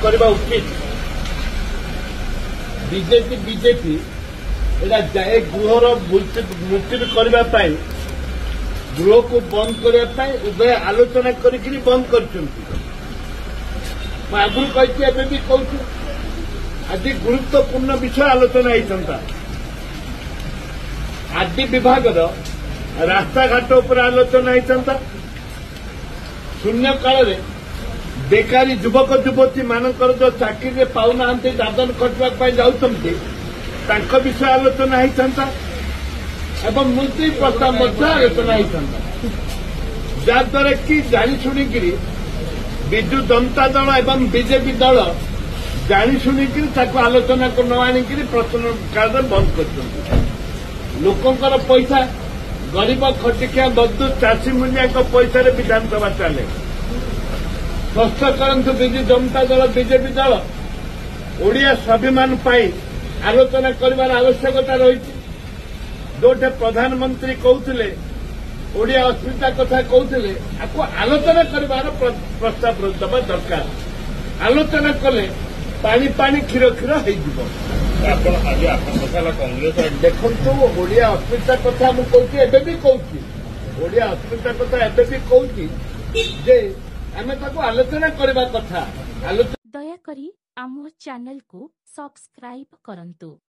करवा उचित। बीजेपी एटा जाए गृहर मुलतवी करने गृह को बंद करने उभय आलोचना करी बंद कर आगुरी कही एवं भी कहूँ आज गुरुत्वपूर्ण विषय आलोचना होता आदि विभाग रास्ता घाट उपर आलोचना होता शून्य काल बेकारी युवक युवती मानकर जो चाकरी पाऊना दादन खटवा जाऊँगी विषय आलोचना होता एवं मुलतवी प्रस्ताव आलोचना होता जहाद्वारा कि जाशुणिक विजु जनता दल एवं बीजेपी दल जाशुणिक आलोचना को न आणिक प्रश्न काल बंद कर लोकंर पैसा गरीब खटिकिया मजदूर चाषी मूलिया पैसा विधानसभा चले स्पष्ट करंतु विजु जनता दल बीजेपी दल ओडिया स्वाभिमान आलोचना कर आवश्यकता रही जोटे प्रधानमंत्री कहते ओडिया अस्मिता कथा कहते आपको आलोचना कर प्रस्ताव दबा दरकार आलोचना कले पानी पानी क्षीर क्षीर हो देखो ओडिया अस्मिता कथा मुझे एवं भी कहूँ ओडिया अस्मिता कथा एवं भी कहूँ जे आम आलोचना करवा कथा दयाकरी आम चैनल को सब्सक्राइब करंतु।